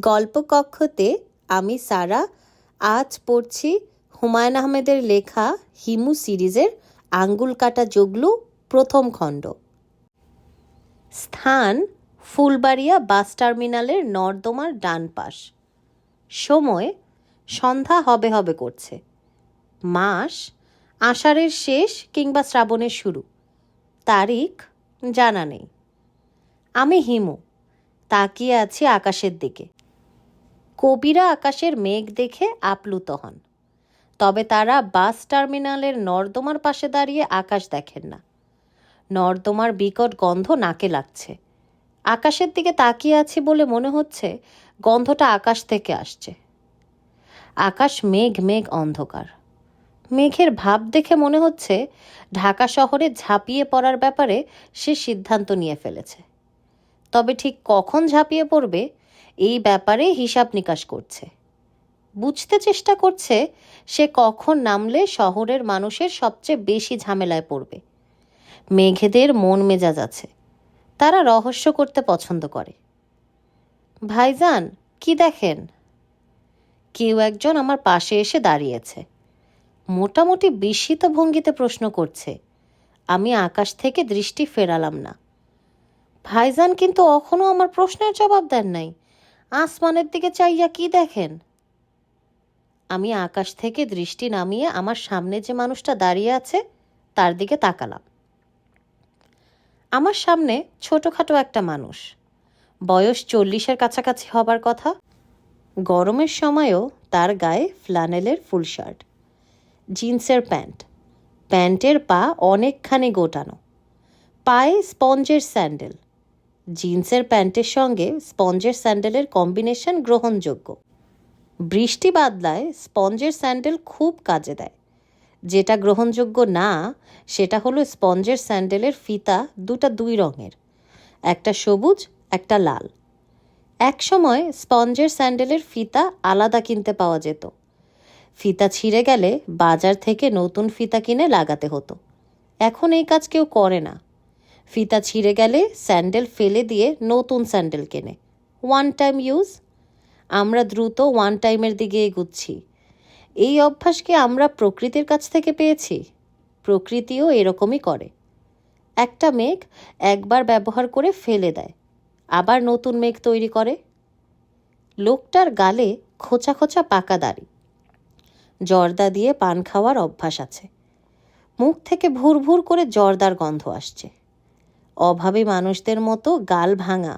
গল্প কক্ষতে আমি সারা আজ পড়ছি হুমায়ুন আহমেদের লেখা হিমু সিরিজের আঙ্গুল কাটা জগলু প্রথম খণ্ড। স্থান ফুলবাড়িয়া বাস টার্মিনালের নর্দমার ডান পাশ। সময় সন্ধ্যা হবে হবে করছে। মাস আষাঢ়ের শেষ কিংবা শ্রাবণের শুরু। তারিখ জানা নেই। আমি হিমু, তাকিয়ে আছি আকাশের দিকে। কবিরা আকাশের মেঘ দেখে আপ্লুত হন, তবে তারা বাস টার্মিনালের নর্দমার পাশে দাঁড়িয়ে আকাশ দেখেন না। নর্দমার বিকট গন্ধ নাকে লাগছে। আকাশের দিকে তাকিয়ে আছি বলে মনে হচ্ছে গন্ধটা আকাশ থেকে আসছে। আকাশ মেঘ মেঘ অন্ধকার। মেঘের ভাব দেখে মনে হচ্ছে ঢাকা শহরে ঝাঁপিয়ে পড়ার ব্যাপারে সে সিদ্ধান্ত নিয়ে ফেলেছে। তবে ঠিক কখন ঝাঁপিয়ে পড়বে এই ব্যাপারে হিসাব নিকাশ করছে। বুঝতে চেষ্টা করছে সে কখন নামলে শহরের মানুষের সবচেয়ে বেশি ঝামেলায় পড়বে। মেঘেদের মন মেজাজ আছে, তারা রহস্য করতে পছন্দ করে। ভাইজান, কি দেখেন? কেউ একজন আমার পাশে এসে দাঁড়িয়েছে। মোটামুটি বিস্মিত ভঙ্গিতে প্রশ্ন করছে। আমি আকাশ থেকে দৃষ্টি ফেরালাম না। ভাইজান কিন্তু এখনও আমার প্রশ্নের জবাব দেন নাই। আসমানের দিকে চাইয়া কি দেখেন? আমি আকাশ থেকে দৃষ্টি নামিয়ে আমার সামনে যে মানুষটা দাঁড়িয়ে আছে তার দিকে তাকালাম। আমার সামনে ছোটোখাটো একটা মানুষ, বয়স 40-এর কাছাকাছি হবার কথা। গরমের সময়ও তার গায়ে ফ্ল্যানেলের ফুল শার্ট, জিন্সের প্যান্ট, প্যান্টের পা অনেকখানি গোটানো, পায়ে স্পঞ্জের স্যান্ডেল। জিন্সের প্যান্টের সঙ্গে স্পঞ্জের স্যান্ডেলের কম্বিনেশন গ্রহণযোগ্য। বৃষ্টি বাদলায় স্পঞ্জের স্যান্ডেল খুব কাজে দেয়। যেটা গ্রহণযোগ্য না সেটা হলো স্পঞ্জের স্যান্ডেলের ফিতা দুই রঙের, একটা সবুজ একটা লাল। এক সময় স্পঞ্জের স্যান্ডেলের ফিতা আলাদা কিনতে পাওয়া যেত। ফিতা ছিঁড়ে গেলে বাজার থেকে নতুন ফিতা কিনে লাগাতে হতো। এখন এই কাজ কেউ করে না। ফিতা ছিঁড়ে গেলে স্যান্ডেল ফেলে দিয়ে নতুন স্যান্ডেল কেনে। One time use. আমরা দ্রুত ওয়ান টাইমের দিকে এগুচ্ছি। এই অভ্যাস কি আমরা প্রকৃতির কাছ থেকে পেয়েছি? প্রকৃতিও এরকমই করে। একটা মেঘ একবার ব্যবহার করে ফেলে দেয়, আবার নতুন মেঘ তৈরি করে। লোকটার গালে খোঁচা খোঁচা পাকা দাড়ি, জর্দা দিয়ে পান খাওয়ার অভ্যাস আছে। মুখ থেকে ভুর ভুর করে জর্দার গন্ধ আসছে। অভাবী মানুষদের মতো গাল ভাঙা,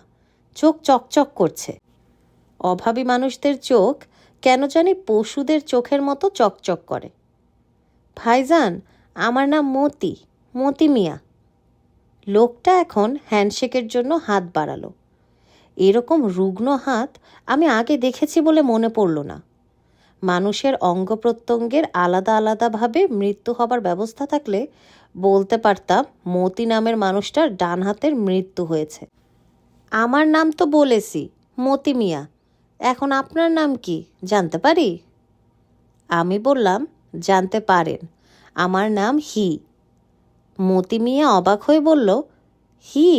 চোখ চকচক করছে। অভাবী মানুষদের চোখ কেন জানি পশুদের চোখের মতো চকচক করে। ভাইজান, আমার নাম মতি মিয়া। লোকটা এখন হ্যান্ডশেকের জন্য হাত বাড়ালো। এরকম রুগ্ন হাত আমি আগে দেখেছি বলে মনে পড়ল না। মানুষের অঙ্গ প্রত্যঙ্গের আলাদা আলাদাভাবে মৃত্যু হবার ব্যবস্থা থাকলে বলতে পারতাম মতি নামের মানুষটার ডান হাতের মৃত্যু হয়েছে। আমার নাম তো বলেছি, মতি মিয়া। এখন আপনার নাম কি জানতে পারি? আমি বললাম, জানতে পারেন, আমার নাম হি। মতি মিয়া অবাক হয়ে বলল, হি?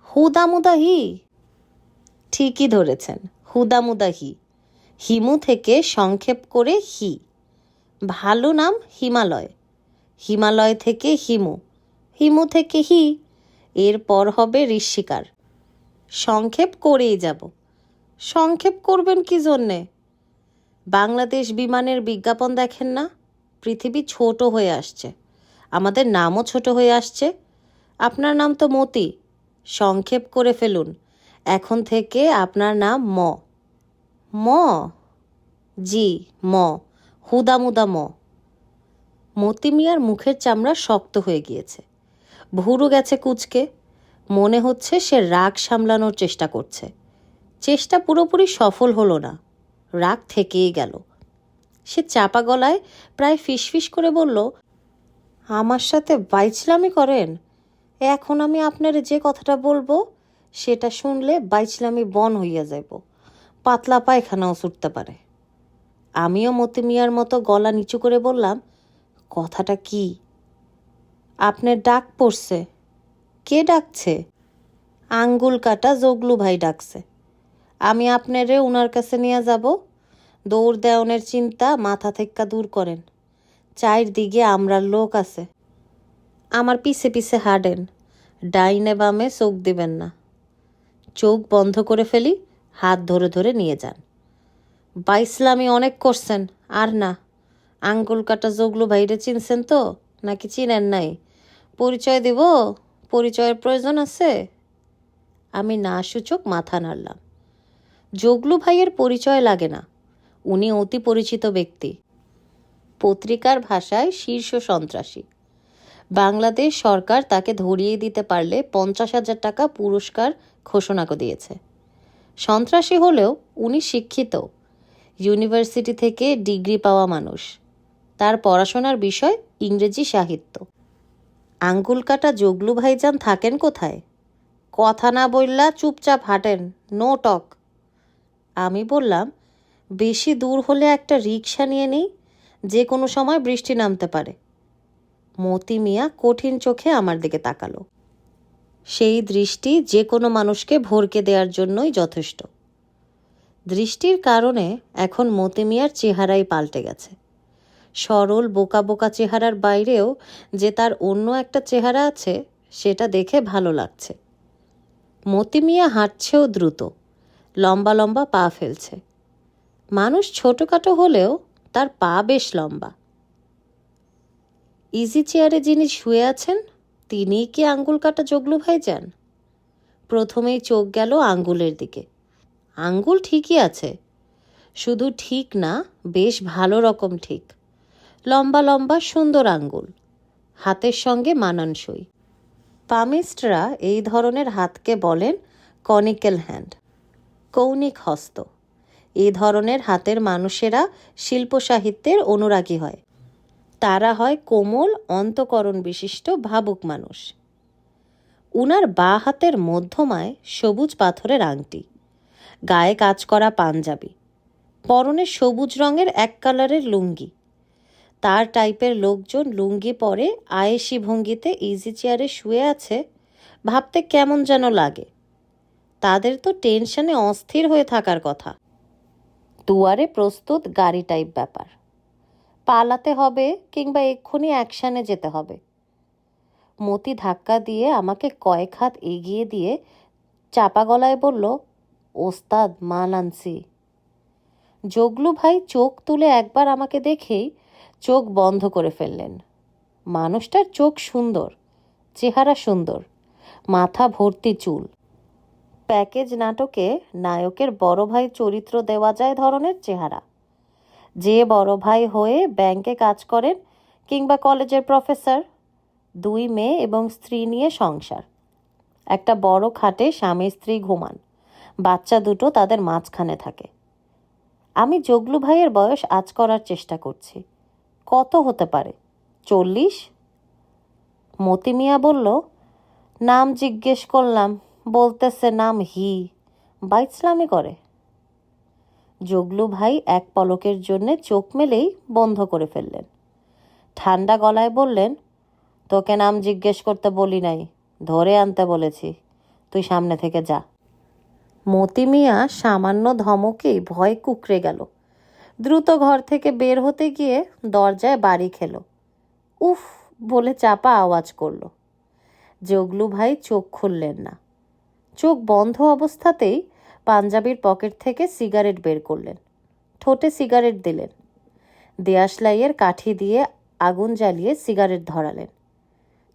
হুদামুদা হি? ঠিকই ধরেছেন, হুদামুদা হি। হিমু থেকে সংক্ষেপ করে হি। ভালো নাম হিমালয়, হিমালয় থেকে হিমু, হিমু থেকে হি, এরপর হবে ঋষিকার। সংক্ষেপ করেই যাব। সংক্ষেপ করবেন কি জন্যে? বাংলাদেশ বিমানের বিজ্ঞাপন দেখেন না? পৃথিবী ছোট হয়ে আসছে, আমাদের নামও ছোট হয়ে আসছে। আপনার নাম তো মতি, সংক্ষেপ করে ফেলুন। এখন থেকে আপনার নাম ম। জি, হুদামুদা ম। মতি মিয়ার মুখের চামড়া শক্ত হয়ে গিয়েছে, ভুরু গেছে কুঁচকে। মনে হচ্ছে সে রাগ সামলানোর চেষ্টা করছে। চেষ্টা পুরোপুরি সফল হলো না, রাগ থেকেই গেল। সে চাপা গলায় প্রায় ফিসফিস করে বলল, আমার সাথে বাইচলামি করেন? এখন আমি আপনারে যে কথাটা বলবো সেটা শুনলে বাইচলামি বন হইয়া যাইব, পাতলা পায়খানাও ছুটতে পারে। আমিও মতি মিয়ার মতো গলা নিচু করে বললাম, কথাটা কি? আপনার ডাক পড়ছে। কে ডাকছে? আঙ্গুল কাটা জগলু ভাই ডাকছে। আমি আপনারে উনার কাছে নিয়ে যাব। দৌড় দেওয়ানের চিন্তা মাথা থেকে দূর করেন। চারদিকে আমরার লোক আছে। আমার পিছে পিছে হাঁটেন, ডাইনে বামে চোখ দিবেন না। চোখ বন্ধ করে ফেলি, হাত ধরে ধরে নিয়ে যান। বাইসলামি অনেক করছেন, আর না। আঙ্গুল কাটা জগলু ভাইরে চিনছেন তো, নাকি চিনেন নাই? পরিচয় দিব? পরিচয়ের প্রয়োজন আছে? আমি না সূচক মাথা নাড়লাম। জগলু ভাইয়ের পরিচয় লাগে না, উনি অতি পরিচিত ব্যক্তি। পত্রিকার ভাষায় শীর্ষ সন্ত্রাসী। বাংলাদেশ সরকার তাকে ধরিয়ে দিতে পারলে 50,000 টাকা পুরস্কার ঘোষণা দিয়েছে। সন্ত্রাসী হলেও উনি শিক্ষিত, ইউনিভার্সিটি থেকে ডিগ্রি পাওয়া মানুষ। তার পড়াশোনার বিষয় ইংরেজি সাহিত্য। আঙ্গুল কাটা জগলু ভাইজান থাকেন কোথায়? কথা না বললা চুপচাপ হাঁটেন, নো টক। আমি বললাম, বেশি দূর হলে একটা রিক্সা নিয়ে নিই, যে কোনো সময় বৃষ্টি নামতে পারে। মতি মিয়া কঠিন চোখে আমার দিকে তাকালো। সেই দৃষ্টি যে কোনো মানুষকে ভরকে দেওয়ার জন্যই যথেষ্ট। দৃষ্টির কারণে এখন মতি মিয়ার চেহারাই পাল্টে গেছে। সরল বোকা বোকা চেহারার বাইরেও যে তার অন্য একটা চেহারা আছে, সেটা দেখে ভালো লাগছে। মতি মিয়া হাঁটছেও দ্রুত, লম্বা লম্বা পা ফেলছে। মানুষ ছোটোখাটো হলেও তার পা বেশ লম্বা। ইজি চেয়ারে যিনি শুয়ে আছেন, তিনিই কি আঙ্গুল কাটা জগলু ভাইজান? প্রথমেই চোখ গেল আঙ্গুলের দিকে। আঙ্গুল ঠিকই আছে, শুধু ঠিক না, বেশ ভালো রকম ঠিক। লম্বা লম্বা সুন্দর আঙ্গুল, হাতের সঙ্গে মানানসই। পামিস্টরা এই ধরনের হাতকে বলেন কনিক্যাল হ্যান্ড, কৌণিক হস্ত। এই ধরনের হাতের মানুষেরা শিল্প সাহিত্যের অনুরাগী হয়। তারা হয় কোমল অন্তঃকরণ বিশিষ্ট ভাবুক মানুষ। উনার বাঁ হাতের মধ্যমায় সবুজ পাথরের আংটি, গায়ে কাজ করা পাঞ্জাবি, পরনে সবুজ রঙের এক কালারের লুঙ্গি। তার টাইপের লোকজন লুঙ্গি পরে আয়েশি ভঙ্গিতে ইজি চেয়ারে শুয়ে আছে, ভাবতে কেমন যেন লাগে। তাদের তো টেনশনে অস্থির হয়ে থাকার কথা। দুয়ারে প্রস্তুত গাড়ি টাইপ ব্যাপার, পালাতে হবে কিংবা এক্ষুনি অ্যাকশানে যেতে হবে। মতি ধাক্কা দিয়ে আমাকে কয়েক হাত এগিয়ে দিয়ে চাপা গলায় বলল, ওস্তাদ মাল আনছি। জগলু ভাই চোখ তুলে একবার আমাকে দেখেই চোখ বন্ধ করে ফেললেন। মানুষটার চোখ সুন্দর, চেহারা সুন্দর, মাথা ভর্তি চুল। প্যাকেজ নাটকে নায়কের বড় ভাই চরিত্র দেওয়া যায় ধরনের চেহারা। যে বড় ভাই হয়ে ব্যাংকে কাজ করেন কিংবা কলেজের প্রফেসর। 2 মেয়ে এবং স্ত্রী নিয়ে সংসার। একটা বড় খাটে স্বামী স্ত্রী ঘুমান, বাচ্চা দুটো তাদের মাঝখানে থাকে। আমি জগলু ভাইয়ের বয়স আজ করার চেষ্টা করছি। কত হতে পারে? 40? মতি মিয়া বলল, নাম জিজ্ঞেস করলাম, বলতেছে নাম হি, বাইসলামি করে। জগলু ভাই এক পলকের জন্যে চোখ মেলেই বন্ধ করে ফেললেন। ঠান্ডা গলায় বললেন, তোকে নাম জিজ্ঞেস করতে বলি নাই, ধরে আনতে বলেছি, তুই সামনে থেকে যা। মতি মিয়া সামান্য ধমকেই ভয় কুকড়ে গেল। দ্রুত ঘর থেকে বের হতে গিয়ে দরজায় বাড়ি খেল। উফ বলে চাপা আওয়াজ করল। জগলু ভাই চোখ খুললেন না। চোখ বন্ধ অবস্থাতেই পাঞ্জাবির পকেট থেকে সিগারেট বের করলেন, ঠোঁটে সিগারেট দিলেন। দেয়াশলাইয়ের কাঠি দিয়ে আগুন জ্বালিয়ে সিগারেট ধরালেন।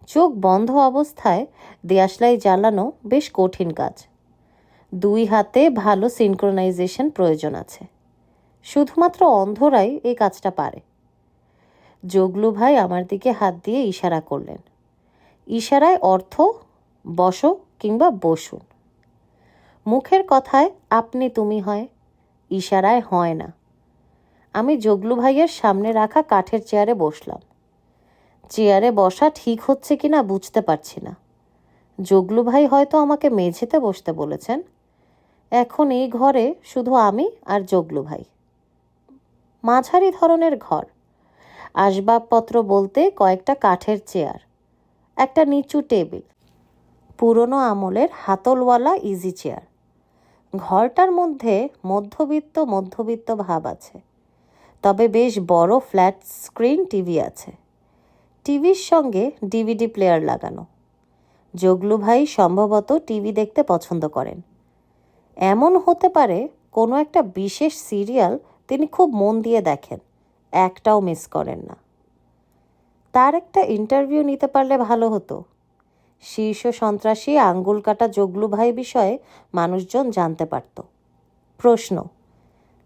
চোখ বন্ধ অবস্থায় দেয়াশলাই জ্বালানো বেশ কঠিন কাজ। 2 হাতে ভালো সিনক্রোনাইজেশন প্রয়োজন আছে। শুধুমাত্র অন্ধরাই এই কাজটা পারে। জগলু ভাই আমার দিকে হাত দিয়ে ইশারা করলেন। ইশারায় অর্থ বসো কিংবা বসুন। মুখের কথায় আপনি তুমি হয়, ইশারায় হয় না। আমি জগলু ভাইয়ের সামনে রাখা কাঠের চেয়ারে বসলাম। চেয়ারে বসা ঠিক হচ্ছে কিনা বুঝতে পারছি না। জগলু ভাই হয়তো আমাকে মেঝেতে বসতে বলেছেন। এখন এই ঘরে শুধু আমি আর জগলু ভাই। মাঝারি ধরনের ঘর। আসবাবপত্র বলতে কয়েকটা কাঠের চেয়ার, একটা নিচু টেবিল, পুরনো আমলের হাতলওয়ালা ইজি চেয়ার। ঘরটার মধ্যে মধ্যবিত্ত ভাব আছে, তবে বেশ বড় ফ্ল্যাট স্ক্রিন টিভি আছে। টিভির সঙ্গে ডিভিডি প্লেয়ার লাগানো। জগলু ভাই সম্ভবত টিভি দেখতে পছন্দ করেন। এমন হতে পারে কোনো একটা বিশেষ সিরিয়াল তিনি খুব মন দিয়ে দেখেন, একটাও মিস করেন না। তার একটা ইন্টারভিউ নিতে পারলে ভালো হতো। শীর্ষ সন্ত্রাসী আঙ্গুল কাটা জগলু ভাই বিষয়ে মানুষজন জানতে পারত। প্রশ্ন: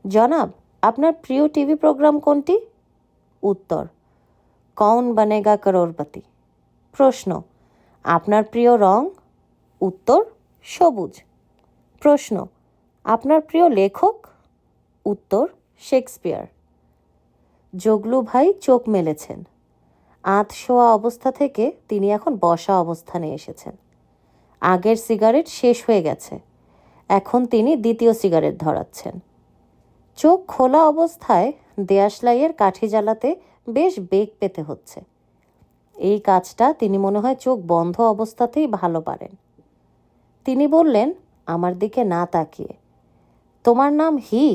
জনাব, আপনার প্রিয় টিভি প্রোগ্রাম কোনটি? উত্তর: কৌন বনেগা করোড়পতি। প্রশ্ন: আপনার প্রিয় রং? উত্তর: সবুজ। প্রশ্ন: আপনার প্রিয় লেখক? উত্তর: শেক্সপিয়ার। জগলু ভাই চোখ মেলেছেন। আধশোয়া অবস্থা থেকে তিনি এখন বসা অবস্থানে এসেছেন। আগের সিগারেট শেষ হয়ে গেছে, এখন তিনি দ্বিতীয় সিগারেট ধরাচ্ছেন। চোখ খোলা অবস্থায় দেয়াশলাইয়ের কাঠি জ্বালাতে বেশ বেগ পেতে হচ্ছে। এই কাজটা তিনি মনে হয় চোখ বন্ধ অবস্থাতেই ভালো পারেন। তিনি বললেন, আমার দিকে না তাকিয়ে, তোমার নাম হি?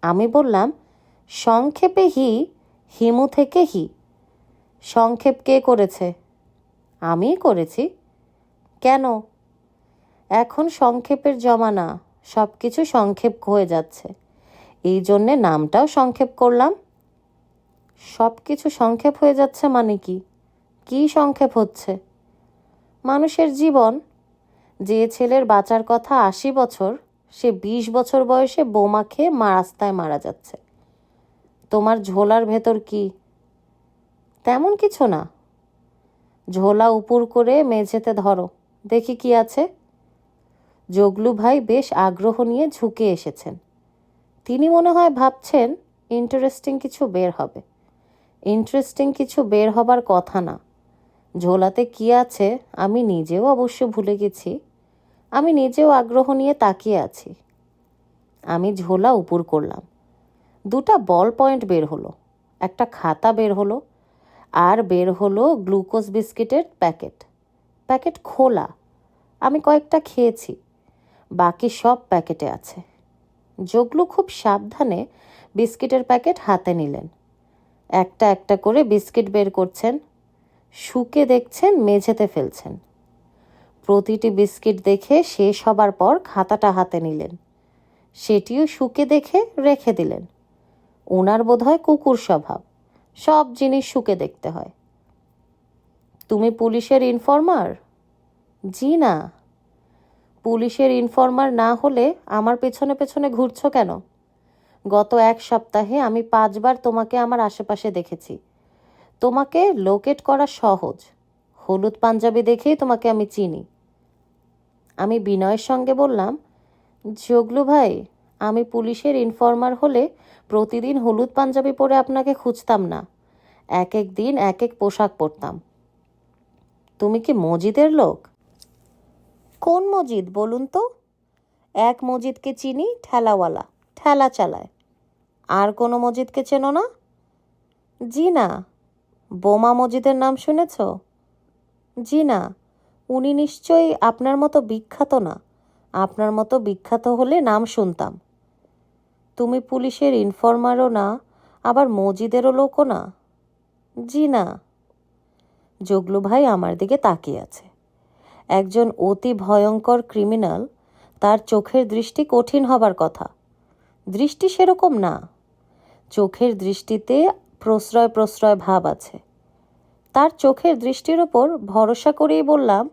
আমি বললাম, সংক্ষেপে হি, হিমু থেকে হি। সংক্ষেপ কে করেছে? আমিই করেছি। কেন? এখন সংক্ষেপের জমানা, সব কিছু সংক্ষেপ হয়ে যাচ্ছে, এই জন্যে নামটাও সংক্ষেপ করলাম। সব কিছু সংক্ষেপ হয়ে যাচ্ছে মানে কি? কি সংক্ষেপ হচ্ছে? মানুষের জীবন। যে ছেলের বাঁচার কথা 80 বছর, সে 20 বছর বয়সে বোমা খেয়ে রাস্তায় মারা যাচ্ছে। তোমার ঝোলার ভেতর কি? তেমন কিছু না। ঝোলা উপুর করে মেঝেতে ধরো, দেখি কি আছে। জগলু ভাই বেশ আগ্রহ নিয়ে ঝুঁকে এসেছেন। তিনি মনে হয় ভাবছেন ইন্টারেস্টিং কিছু বের হবে। ইন্টারেস্টিং কিছু বের হবার কথা না। ঝোলাতে কি আছে আমি নিজেও অবশ্য ভুলে গেছি। আমি নিজেও আগ্রহ নিয়ে তাকিয়ে আছি। আমি ঝোলা উপুর করলাম। 2টা বল পয়েন্ট বের হলো, একটা খাতা বের হলো, আর বের হলো গ্লুকোজ বিস্কিটের প্যাকেট। প্যাকেট খোলা। আমি কয়েকটা খেয়েছি, বাকি সব প্যাকেটে আছে। জগলু খুব সাবধানে বিস্কিটের প্যাকেট হাতে নিলেন। একটা একটা করে বিস্কিট বের করছেন, শুকে দেখছেন, মেঝেতে ফেলছেন। প্রতিটি বিস্কিট দেখে শেষ হবার পর খাতাটা হাতে নিলেন, সেটিও শুকে দেখে রেখে দিলেন। ওনার বোধহয় কুকুর স্বভাব, সব জিনিস শুকে দেখতে হয়। তুমি পুলিশের ইনফর্মার? জি না। পুলিশের ইনফর্মার না হলে আমার পেছনে পেছনে ঘুরছো কেন? গত 1 সপ্তাহে আমি 5 বার তোমাকে আমার আশেপাশে দেখেছি। তোমাকে লোকেট করা সহজ। হলুদ পাঞ্জাবি দেখেই তোমাকে আমি চিনি। আমি বিনয়ের সঙ্গে বললাম, জগলু ভাই, আমি পুলিশের ইনফর্মার হলে প্রতিদিন হলুদ পাঞ্জাবি পরে আপনাকে খুঁজতাম না, এক এক দিন এক এক পোশাক পরতাম। তুমি কি মজিদের লোক? কোন মজিদ বলুন তো? এক মজিদকে চিনি, ঠেলাওয়ালা, ঠেলা চালায়। আর কোনো মজিদকে চেনো না? জি না। বোমা মজিদের নাম শুনেছ? জি না। উনি নিশ্চয়ই আপনার মতো বিখ্যাত না। আপনার মতো বিখ্যাত হলে নাম শুনতাম। তুমি পুলিশের ইনফর্মারও না, আবার মজিদেরও লোকও না? জি না। জগলু ভাই আমার দিকে তাকিয়ে আছে। একজন অতি ভয়ঙ্কর ক্রিমিনাল, তার চোখের দৃষ্টি কঠিন হবার কথা। দৃষ্টি সেরকম না। চোখের দৃষ্টিতে প্রশ্রয় প্রশ্রয় ভাব আছে। তার চোখের দৃষ্টির ওপর ভরসা করেই বললাম,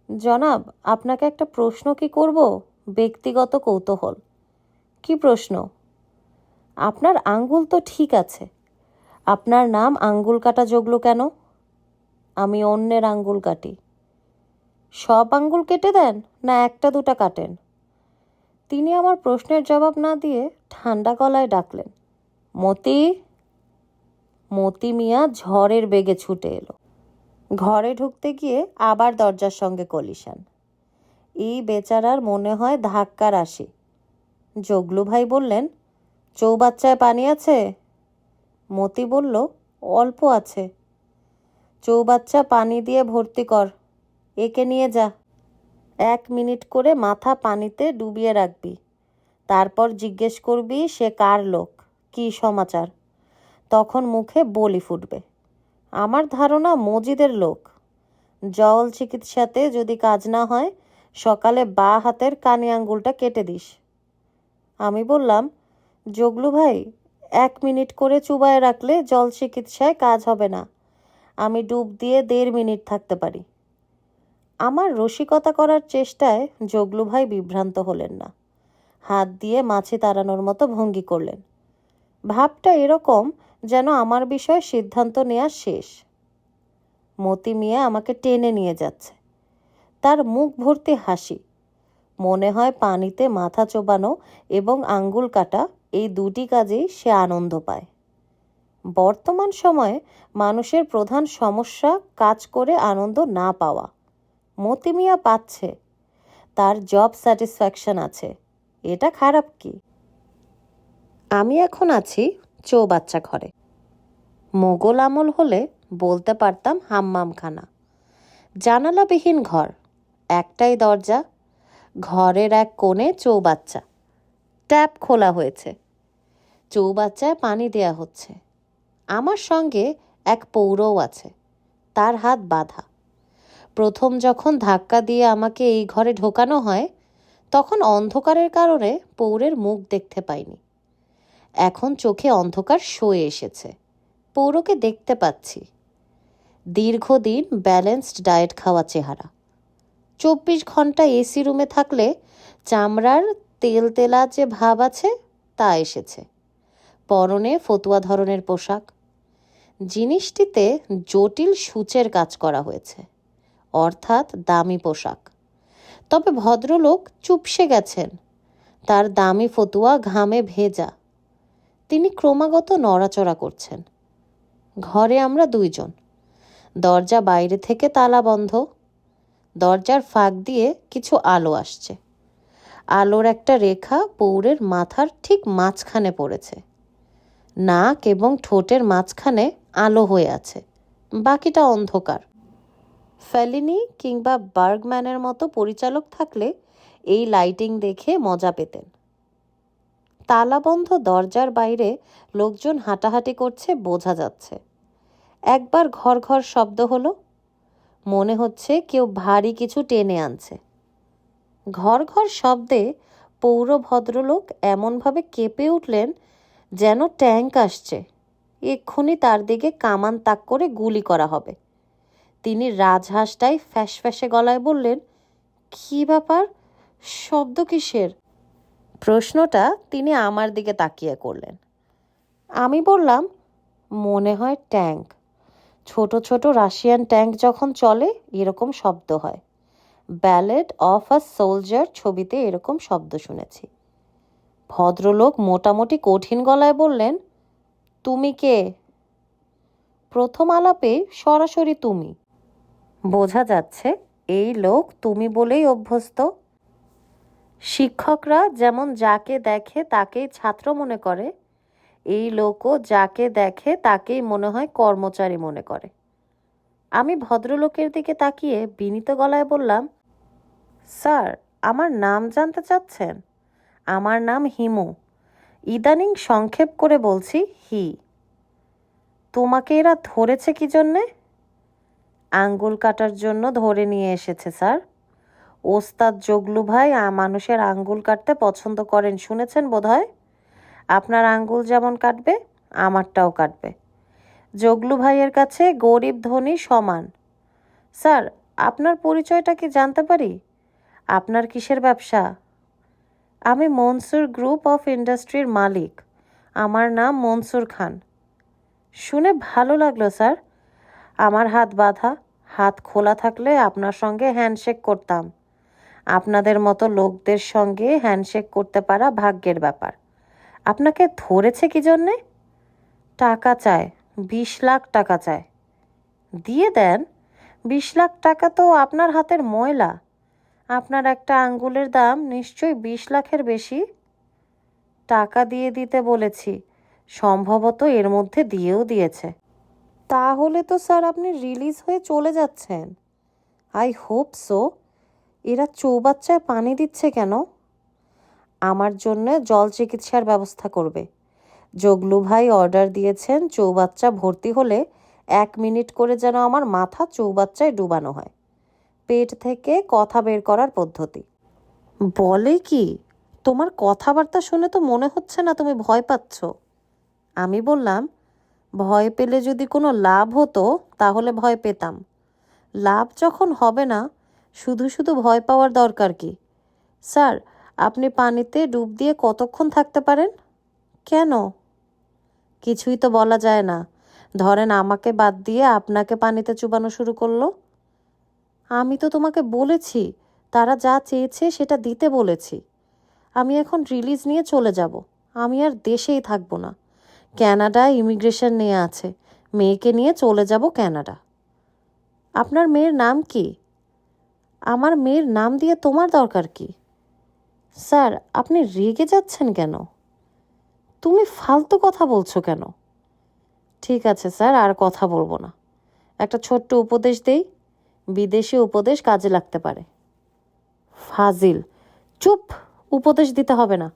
জনাব, আপনাকে একটা প্রশ্ন কি করব? ব্যক্তিগত কৌতূহল। কি প্রশ্ন? আপনার আঙ্গুল তো ঠিক আছে, আপনার নাম আঙ্গুল কাটা জগলু কেন? আমি অন্যের আঙ্গুল কাটি। সব আঙ্গুল কেটে দেন না 1-2টা কাটেন? তিনি আমার প্রশ্নের জবাব না দিয়ে ঠান্ডা গলায় ডাকলেন, মতি। মতি মিয়া ঝড়ের বেগে ছুটে এলো। ঘরে ঢুকতে গিয়ে আবার দরজার সঙ্গে কলিশান। এই বেচারার মনে হয় ধাক্কার আসি। জগলু ভাই বললেন, চৌবাচ্চায় পানি আছে? মতি বলল, অল্প আছে। চৌবাচ্চা পানি দিয়ে ভর্তি কর, একে নিয়ে যা। 1 মিনিট করে মাথা পানিতে ডুবিয়ে রাখবি, তারপর জিজ্ঞেস করবি সে কার লোক, কী সমাচার। তখন মুখে বলি ফুটবে। আমার ধারণা মজিদের লোক। জল চিকিৎসাতে যদি কাজ না হয়, সকালে বাঁ হাতের কানি আঙ্গুলটা কেটে দিস। আমি বললাম, জগলু ভাই, 1 মিনিট করে চুবায় রাখলে জল চিকিৎসায় কাজ হবে না। আমি ডুব দিয়ে 1.5 মিনিট থাকতে পারি। আমার রসিকতা করার চেষ্টায় জগলু ভাই বিভ্রান্ত হলেন না। হাত দিয়ে মাছি তাড়ানোর মতো ভঙ্গি করলেন। ভাবটা এরকম যেন আমার বিষয়ে সিদ্ধান্ত নেওয়া শেষ। মতি মিয়া আমাকে টেনে নিয়ে যাচ্ছে। তার মুখ ভর্তি হাসি। মনে হয় পানিতে মাথা চোবানো এবং আঙ্গুল কাটা, এই দুটি কাজেই সে আনন্দ পায়। বর্তমান সময়ে মানুষের প্রধান সমস্যা কাজ করে আনন্দ না পাওয়া। মতি মিয়া পাচ্ছে, তার জব স্যাটিসফ্যাকশন আছে, এটা খারাপ কি? আমি এখন আছি চৌবাচ্চা ঘরে। মোগল আমল হলে বলতে পারতাম হাম্মামখানা। জানালাবিহীন ঘর, একটাই দরজা, ঘরের এক কোণে চৌবাচ্চা। ট্যাপ খোলা হয়েছে, চৌবাচ্চায় পানি দেয়া হচ্ছে। আমার সঙ্গে এক পৌরও আছে, তার হাত বাঁধা। প্রথম যখন ধাক্কা দিয়ে আমাকে এই ঘরে ঢোকানো হয়, তখন অন্ধকারের কারণে পৌরের মুখ দেখতে পাইনি। এখন চোখে অন্ধকার সয়ে এসেছে, পৌরকে দেখতে পাচ্ছি। দীর্ঘদিন ব্যালেন্সড ডায়েট খাওয়া চেহারা। 24 ঘন্টা এসি রুমে থাকলে চামড়ার তেল তেলা যে ভাব আছে তা এসেছে। পরনে ফতুয়া ধরনের পোশাক। জিনিসটিতে জটিল সূচের কাজ করা হয়েছে, অর্থাৎ দামি পোশাক। তবে ভদ্রলোক চুপসে গেছেন। তার দামি ফতুয়া ঘামে ভেজা। তিনি ক্রমাগত নড়াচড়া করছেন। ঘরে আমরা 2 জন। দরজা বাইরে থেকে তালা বন্ধ। দরজার ফাঁক দিয়ে কিছু আলো আসছে। আলোর একটা রেখা পৌরের মাথার ঠিক মাঝখানে পড়েছে। নাক এবং ঠোঁটের মাঝখানে আলো হয়ে আছে, বাকিটা অন্ধকার। ফেলিনি কিংবা বার্গম্যানের মতো পরিচালক থাকলে এই লাইটিং দেখে মজা পেতেন। তালাবন্ধ দরজার বাইরে লোকজন হাঁটাহাঁটি করছে বোঝা যাচ্ছে। একবার ঘর ঘর শব্দ হলো, মনে হচ্ছে কেউ ভারী কিছু টেনে আনছে। ঘর ঘর শব্দে পৌর ভদ্রলোক এমনভাবে কেঁপে উঠলেন যেন ট্যাঙ্ক আসছে, এক্ষুনি তার দিকে কামান তাক করে গুলি করা হবে। তিনি রাজহাঁসটাই ফ্যাঁসে গলায় বললেন, কী ব্যাপার, শব্দ কিসের? প্রশ্নটা তিনি আমার দিকে তাকিয়ে করলেন। আমি বললাম, মনে হয় ট্যাঙ্ক। ছোট ছোট রাশিয়ান ট্যাঙ্ক যখন চলে এরকম শব্দ হয়। ব্যালেড অফ আ সোলজার ছবিতে এরকম শব্দ শুনেছি। ভদ্রলোক মোটামুটি কঠিন গলায় বললেন, তুমি কে? প্রথম আলাপে সরাসরি তুমি। বোঝা যাচ্ছে এই লোক তুমি বলেই অভ্যস্ত। শিক্ষকরা যেমন যাকে দেখে তাকেই ছাত্র মনে করে, এই লোকও যাকে দেখে তাকেই মনে হয় কর্মচারী মনে করে। আমি ভদ্রলোকের দিকে তাকিয়ে বিনীত গলায় বললাম, স্যার, আমার নাম জানতে চাচ্ছেন? আমার নাম হিমু, ইদানিং সংক্ষেপ করে বলছি হি। তোমাকে এরা ধরেছে কি জন্যে? আঙ্গুল কাটার জন্য ধরে নিয়ে এসেছে স্যার। ওস্তাদ জগলু ভাই মানুষের আঙ্গুল কাটতে পছন্দ করেন, শুনেছেন বোধহয়। আপনার আঙ্গুল যেমন কাটবে আমারটাও কাটবে। জগলু ভাইয়ের কাছে গরিব ধনী সমান। স্যার, আপনার পরিচয়টা কি জানতে পারি? আপনার কিসের ব্যবসা? আমি মনসুর গ্রুপ অফ ইন্ডাস্ট্রির মালিক। আমার নাম মনসুর খান। শুনে ভালো লাগলো স্যার। আমার হাত বাঁধা, হাত খোলা থাকলে আপনার সঙ্গে হ্যান্ডশেক করতাম। আপনাদের মতো লোকদের সঙ্গে হ্যান্ডশেক করতে পারা ভাগ্যের ব্যাপার। আপনাকে ধরেছে কি জন্যে? টাকা চায়, 20 লাখ টাকা চায়। দিয়ে দেন। 20 লাখ টাকা তো আপনার হাতের ময়লা। আপনার একটা আঙ্গুলের দাম নিশ্চয়ই 20 লাখের বেশি। টাকা দিয়ে দিতে বলেছি, সম্ভবত এর মধ্যে দিয়েও দিয়েছে। তাহলে তো স্যার আপনি রিলিজ হয়ে চলে যাচ্ছেন। I hope so. এরা চৌবাচ্চায় পানি দিচ্ছে কেন? আমার জন্য জল চিকিৎসার ব্যবস্থা করবে। জগলু ভাই অর্ডার দিয়েছেন চৌবাচ্চা ভর্তি হলে 1 মিনিট করে যেন আমার মাথা চৌবাচ্চায় ডুবানো হয়। পেট থেকে কথা বের করার পদ্ধতি। বলে কি? তোমার কথাবার্তা শুনে তো মনে হচ্ছে না তুমি ভয় পাচ্ছ। আমি বললাম, ভয় পেলে যদি কোনো লাভ হতো তাহলে ভয় পেতাম। লাভ যখন হবে না, শুধু শুধু ভয় পাওয়ার দরকার কি? স্যার, আপনি পানিতে ডুব দিয়ে কতক্ষণ থাকতে পারেন? কেন? কিছুই তো বলা যায় না। ধরেন আমাকে বাদ দিয়ে আপনাকে পানিতে চুবানো শুরু করলো। আমি তো তোমাকে বলেছি, তারা যা চেয়েছে সেটা দিতে বলেছি। আমি এখন রিলিজ নিয়ে চলে যাব। আমি আর দেশেই থাকবো না। ক্যানাডায় ইমিগ্রেশন নিয়ে আছে। মেয়েকে নিয়ে চলে যাব ক্যানাডা। আপনার মেয়ের নাম কি? আমার মেয়ের নাম দিয়ে তোমার দরকার কি? স্যার, আপনি রেগে যাচ্ছেন কেন? তুমি ফালতু কথা বলছো কেন? ঠিক আছে স্যার, আর কথা বলবো না। একটা ছোট্ট উপদেশ দেই, বিদেশি উপদেশ কাজে লাগতে পারে। ফাজিল! চুপ! উপদেশ দিতে হবে না।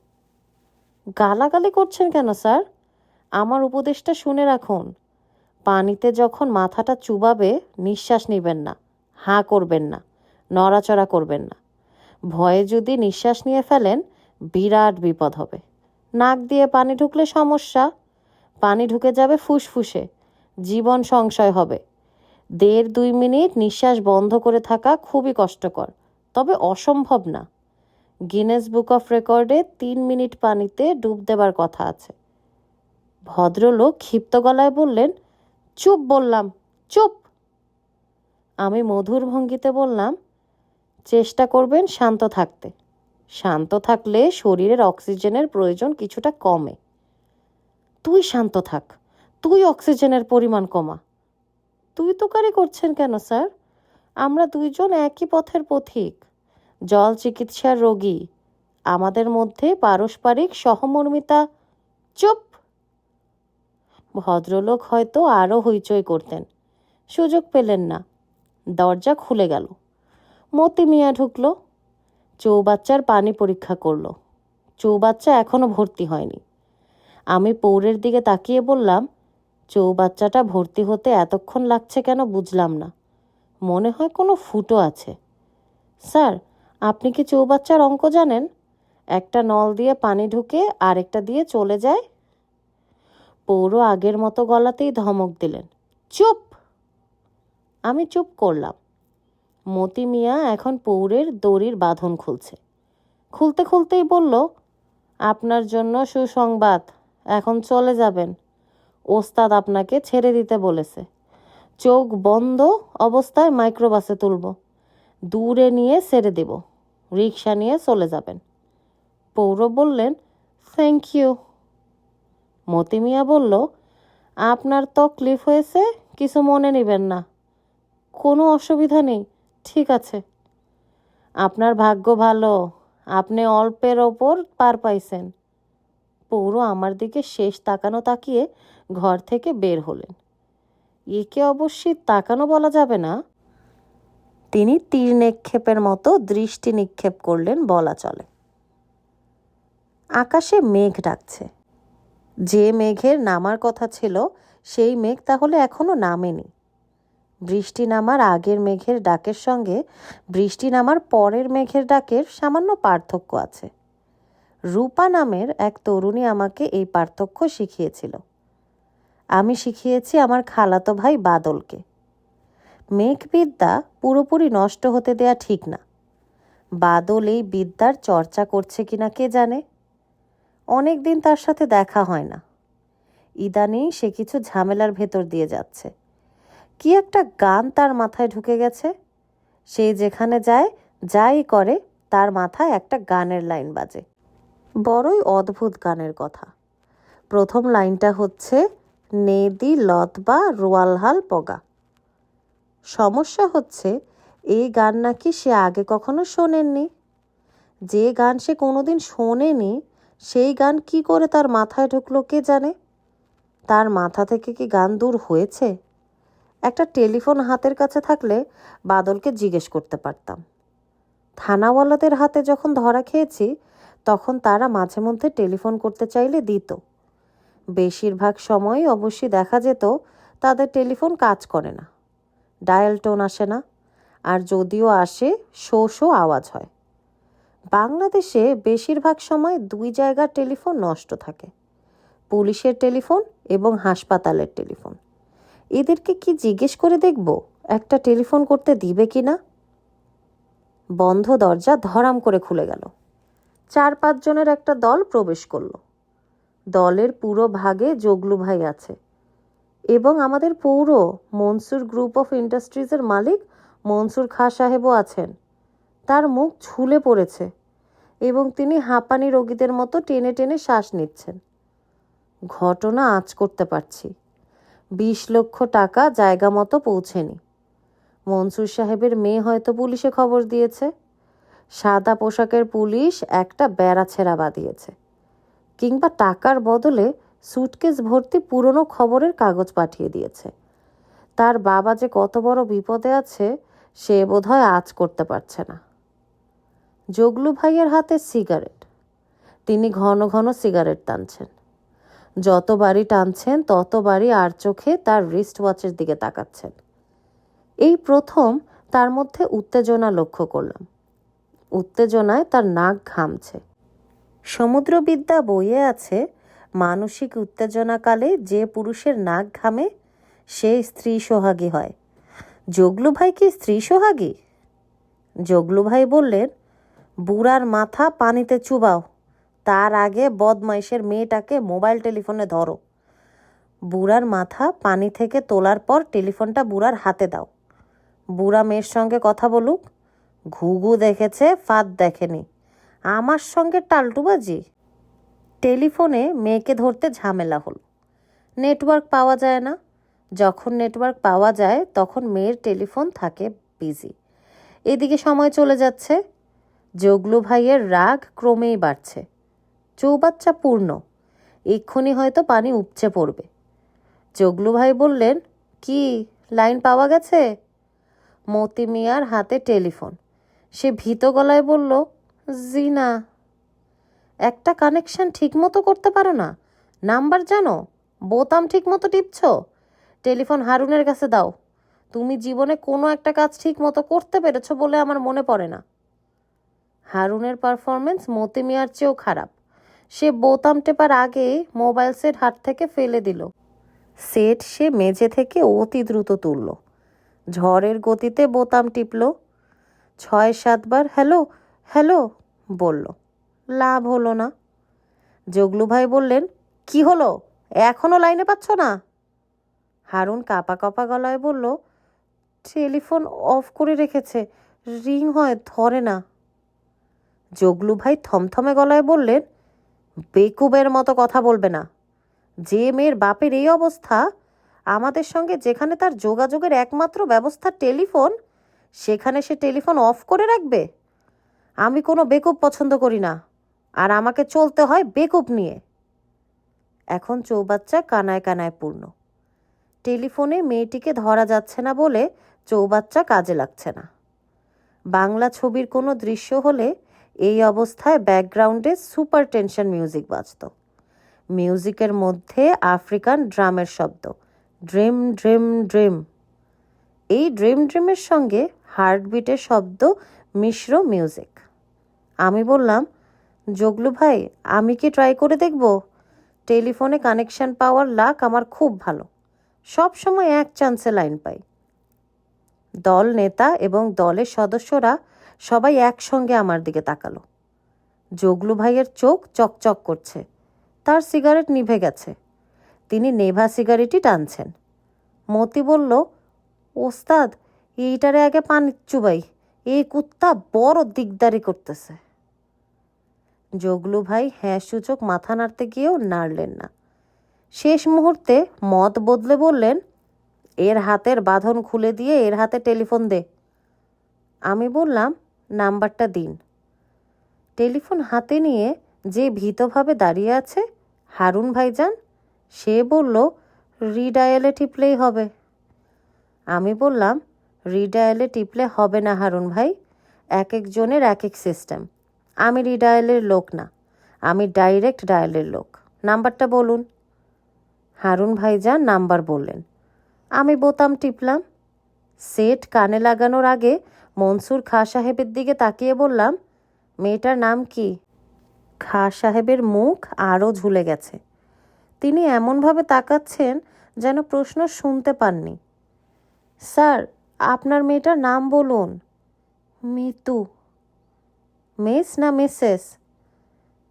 গালাগালি করছেন কেন স্যার? আমার উপদেশটা শুনে রাখুন। পানিতে যখন মাথাটা চুবাবে, নিঃশ্বাস নেবেন না, হাঁ করবেন না, নড়াচড়া করবেন না। ভয়ে যদি নিঃশ্বাস নিয়ে ফেলেন, বিরাট বিপদ হবে। নাক দিয়ে পানি ঢুকলে সমস্যা। পানি ঢুকে যাবে ফুসফুসে, জীবন সংশয় হবে। 1.5-2 মিনিট নিঃশ্বাস বন্ধ করে থাকা খুবই কষ্টকর, তবে অসম্ভব না। গিনেস বুক অফ রেকর্ডে 3 মিনিট পানিতে ডুব দেবার কথা আছে। ভদ্রলোক ক্ষিপ্ত গলায় বললেন, চুপ বললাম, চুপ! আমি মধুর ভঙ্গিতে বললাম, চেষ্টা করবেন শান্ত থাকতে। শান্ত থাকলে শরীরের অক্সিজেনের প্রয়োজন কিছুটা কমে। তুই শান্ত থাক, তুই অক্সিজেনের পরিমাণ কমা। তুই তোকারি করছেন কেন স্যার? আমরা দুইজন একই পথের পথিক, জল চিকিৎসার রোগী। আমাদের মধ্যে পারস্পরিক সহমর্মিতা। চুপ! ভদ্রলোক হয়তো আরও হইচই করতেন, সুযোগ পেলেন না। দরজা খুলে গেল। মতি মিয়া ঢুকলো। চৌবাচ্চার পানি পরীক্ষা করলো। চৌবাচ্চা এখনো ভর্তি হয়নি। আমি পৌরের দিকে তাকিয়ে বললাম, চৌবাচ্চাটা ভর্তি হতে এতক্ষণ লাগছে কেন বুঝলাম না। মনে হয় কোনো ফুটো আছে। স্যার, আপনি কি চৌবাচ্চার অঙ্ক জানেন? একটা নল দিয়ে পানি ঢুকে আরেকটা দিয়ে চলে যায়। পৌর আগের মতো গলাতেই ধমক দিলেন, চুপ! আমি চুপ করলাম। মতি মিয়া এখন পৌরের দড়ির বাঁধন খুলছে। খুলতে খুলতেই বলল, আপনার জন্য সুসংবাদ, এখন চলে যাবেন। ওস্তাদ আপনাকে ছেড়ে দিতে বলেছে। চোখ বন্ধ অবস্থায় মাইক্রোবাসে তুলব, দূরে নিয়ে ছেড়ে দেব, রিক্সা নিয়ে চলে যাবেন। পৌর বললেন, থ্যাংক ইউ। মতি মিয়া বলল, আপনার তকলিফ হয়েছে, কিছু মনে নেবেন না। কোনো অসুবিধা নেই, ঠিক আছে। আপনার ভাগ্য ভালো, আপনি অল্পের ওপর পার পাইছেন। পৌর আমার দিকে শেষ তাকানো তাকিয়ে ঘর থেকে বের হলেন। একে অবশ্যই তাকানো বলা যাবে না, তিনি তীর নিক্ষেপের মতো দৃষ্টি নিক্ষেপ করলেন বলা চলে। আকাশে মেঘ ডাকছে। যে মেঘের নামার কথা ছিল সেই মেঘ তাহলে এখনো নামেনি। বৃষ্টি নামার আগের মেঘের ডাকের সঙ্গে বৃষ্টি নামার পরের মেঘের ডাকের সামান্য পার্থক্য আছে। রূপা নামের এক তরুণী আমাকে এই পার্থক্য শিখিয়েছিল। আমি শিখিয়েছি আমার খালাতো ভাই বাদলকে। মেঘবিদ্যা পুরোপুরি নষ্ট হতে দেয়া ঠিক না। বাদল এই বিদ্যার চর্চা করছে কিনা কে জানে। অনেক দিন তার সাথে দেখা হয় না। ইদানিং সে কিছু ঝামেলার ভেতর দিয়ে যাচ্ছে। কি একটা গান তার মাথায় ঢুকে গেছে। সে যেখানে যায়, যাই করে, তার মাথায় একটা গানের লাইন বাজে। বড়ই অদ্ভুত গানের কথা। প্রথম লাইনটা হচ্ছে, নেদি লতবা রোয়ালহাল পগা। সমস্যা হচ্ছে, এই গান নাকি সে আগে কখনো শোনেননি। যে গান সে কোনোদিন শোনেনি, সেই গান কি করে তার মাথায় ঢুকলো কে জানে। তার মাথা থেকে কি গান দূর হয়েছে? একটা টেলিফোন হাতের কাছে থাকলে বাদলকে জিজ্ঞেস করতে পারতাম। থানাওয়ালাদের হাতে যখন ধরা খেয়েছি তখন তারা মাঝে মধ্যে টেলিফোন করতে চাইলে দিত। বেশিরভাগ সময়ই অবশ্যই দেখা যেত তাদের টেলিফোন কাজ করে না, ডায়াল টোন আসে না, আর যদিও আসে শো শো আওয়াজ হয়। বাংলাদেশে বেশিরভাগ সময় দুই জায়গার টেলিফোন নষ্ট থাকে, পুলিশের টেলিফোন এবং হাসপাতালের টেলিফোন। এদেরকে কি জিজ্ঞেস করে দেখব একটা টেলিফোন করতে দিবে কি না? বন্ধ দরজা ধরাম করে খুলে গেল। 4-5 জনের একটা দল প্রবেশ করল। দলের পুরো ভাগে জগলু ভাই আছে এবং আমাদের পৌর মনসুর গ্রুপ অফ ইন্ডাস্ট্রিজের মালিক মনসুর খাঁ সাহেবও আছেন। তার মুখ ঝুলে পড়েছে এবং তিনি হাঁপানি রোগীদের মতো টেনে টেনে শ্বাস নিচ্ছেন। ঘটনা আঁচ করতে পারছি। 20 লক্ষ টাকা জায়গা মতো পৌঁছেনি। মনসুর সাহেবের মেয়ে হয়তো পুলিশে খবর দিয়েছে। সাদা পোশাকের পুলিশ একটা বেড়া ছেঁড়া বাঁধিয়েছে, কিংবা টাকার বদলে সুটকেস ভর্তি পুরনো খবরের কাগজ পাঠিয়ে দিয়েছে। তার বাবা যে কত বড় বিপদে আছে সে বোধহয় আঁচ করতে পারছে না। জগলু ভাইয়ের হাতে সিগারেট। তিনি ঘন ঘন সিগারেট টানছেন। যতবারই টানছেন ততবারই আর চোখে তার রিস্ট ওয়াচের দিকে তাকাচ্ছেন। এই প্রথম তার মধ্যে উত্তেজনা লক্ষ্য করলাম। উত্তেজনায় তার নাক ঘামছে। সমুদ্রবিদ্যা বইয়ে আছে, মানসিক উত্তেজনাকালে যে পুরুষের নাক ঘামে সে স্ত্রী সোহাগী হয়। জগলু ভাই কি স্ত্রী সোহাগী? জগলু ভাই বললেন, বুড়ার মাথা পানিতে চুবাও, তার আগে বদমাইশের মেয়েটাকে মোবাইল টেলিফোনে ধরো। বুড়ার মাথা পানি থেকে তোলার পর টেলিফোনটা বুড়ার হাতে দাও। বুড়া মেয়ের সঙ্গে কথা বলুক। ঘুঘু দেখেছে, ফাঁদ দেখেনি। আমার সঙ্গে টালটুবাজি। টেলিফোনে মেয়েকে ধরতে ঝামেলা হলো। নেটওয়ার্ক পাওয়া যায় না। যখন নেটওয়ার্ক পাওয়া যায় তখন মেয়ের টেলিফোন থাকে বিজি। এদিকে সময় চলে যাচ্ছে। জগলু ভাইয়ের রাগ ক্রমেই বাড়ছে। চৌবাচ্চা পূর্ণ, এক্ষুনি হয়তো পানি উপচে পড়বে। জগলু ভাই বললেন, কি লাইন পাওয়া গেছে? মতি মিয়ার হাতে টেলিফোন। সে ভীত গলায় বলল, জি না। একটা কানেকশন ঠিক মতো করতে পারো না? নাম্বার জানো? বোতাম ঠিক মতো টিপছ? টেলিফোন হারুনের কাছে দাও। তুমি জীবনে কোনো একটা কাজ ঠিক মতো করতে পেরেছ বলে আমার মনে পড়ে না। হারুনের পারফরমেন্স মতি মিয়ার চেয়েও খারাপ। সে বোতাম টেপার আগে মোবাইল সেট হাত থেকে ফেলে দিল। সেট সে মেঝে থেকে অতি দ্রুত তুলল। ঝড়ের গতিতে বোতাম টিপল। 6-7 বার হ্যালো হ্যালো বলল। লাভ হলো না। জগলু ভাই বললেন, কি হলো, এখনো লাইনে পাচ্ছ না? হারুন কাঁপা কাঁপা গলায় বলল, টেলিফোন অফ করে রেখেছে, রিং হয়, ধরে না। জগলু ভাই থমথমে গলায় বললেন, বেকুবের মতো কথা বলবে না। যে মেয়ের বাপের এই অবস্থা, আমাদের সঙ্গে যেখানে তার যোগাযোগের একমাত্র ব্যবস্থা টেলিফোন, সেখানে সে টেলিফোন অফ করে রাখবে? আমি কোনো বেকুব পছন্দ করি না, আর আমাকে চলতে হয় বেকুব নিয়ে। এখন চৌবাচ্চা কানায় কানায় পূর্ণ। টেলিফোনে মেয়েটিকে ধরা যাচ্ছে না বলে চৌবাচ্চা কাজে লাগছে না। বাংলা ছবির কোনো দৃশ্য হলে এই অবস্থায় ব্যাকগ্রাউন্ডে সুপার টেনশন মিউজিক বাজত। মিউজিকের মধ্যে আফ্রিকান ড্রামের শব্দ, ড্রিম ড্রিম ড্রিম। এই ড্রিম ড্রিমের সঙ্গে হার্টবিটের শব্দ মিশ্র মিউজিক। আমি বললাম, জগলু ভাই, আমি কি ট্রাই করে দেখব? টেলিফোনে কানেকশন পাওয়ার লাক আমার খুব ভালো। সব সময় এক চান্সে লাইন পাই। দল নেতা এবং দলের সদস্যরা সবাই একসঙ্গে আমার দিকে তাকালো। জগলু ভাইয়ের চোখ চকচক করছে। তার সিগারেট নিভে গেছে। তিনি নেভা সিগারেটই টানছেন। মতি বলল, ওস্তাদ, এইটারে আগে পানি চুবাই, এই কুত্তা বড় দিকদারি করতেছে। জগলু ভাই হ্যাঁ সূচক মাথা নাড়তে গিয়েও নাড়লেন না। শেষ মুহূর্তে মত বদলে বললেন, এর হাতের বাঁধন খুলে দিয়ে এর হাতে টেলিফোন দে। আমি বললাম, নাম্বারটা দিন। টেলিফোন হাতে নিয়ে যে ভীতভাবে দাঁড়িয়ে আছে হারুন ভাইজান, সে বলল, রিডায়ালে টিপলেই হবে। আমি বললাম, রিডায়ালে টিপলে হবে না হারুন ভাই, এক একজনের এক এক সিস্টেম। আমি রিডায়ালের লোক না, আমি ডাইরেক্ট ডায়ালের লোক। নাম্বারটা বলুন। হারুন ভাইজান নাম্বার বললেন। আমি বোতাম টিপলাম। সেট কানে লাগানোর আগে মনসুর খাঁ সাহেবের দিকে তাকিয়ে বললাম, মেয়েটার নাম কি? খাঁ সাহেবের মুখ আরও ঝুলে গেছে। তিনি এমনভাবে তাকাচ্ছেন যেন প্রশ্ন শুনতে পাননি। স্যার, আপনার মেয়েটার নাম বলুন। মিতু। মিস না মিসেস?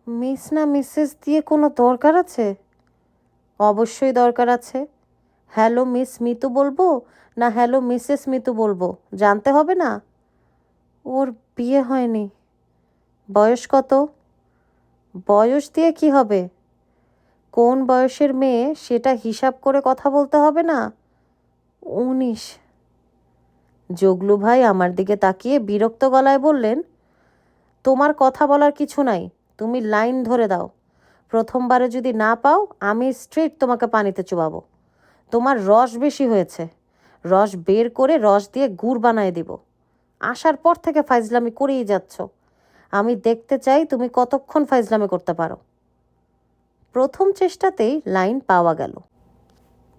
মিস না মিসেস দিয়ে কোনো দরকার আছে? অবশ্যই দরকার আছে। হ্যালো মিস মিতু বলবো না হ্যালো মিসেস মিতু বলবো জানতে হবে না? ওর বিয়ে হয়নি। বয়স কত? বয়স দিয়ে কি হবে? কোন বয়সের মেয়ে সেটা হিসাব করে কথা বলতে হবে না? 19। জগলু ভাই আমার দিকে তাকিয়ে বিরক্ত গলায় বললেন, তোমার কথা বলার কিছু নাই, তুমি লাইন ধরে দাও। প্রথমবারে যদি না পাও আমি স্ট্রেট তোমাকে পানিতে চুবাবো। তোমার রস বেশি হয়েছে, রস বের করে রস দিয়ে গুড় বানায় দিব। আসার পর থেকে ফাইজলামি করেই যাচ্ছ। আমি দেখতে চাই তুমি কতক্ষণ ফাইজলামি করতে পারো। প্রথম চেষ্টাতেই লাইন পাওয়া গেল।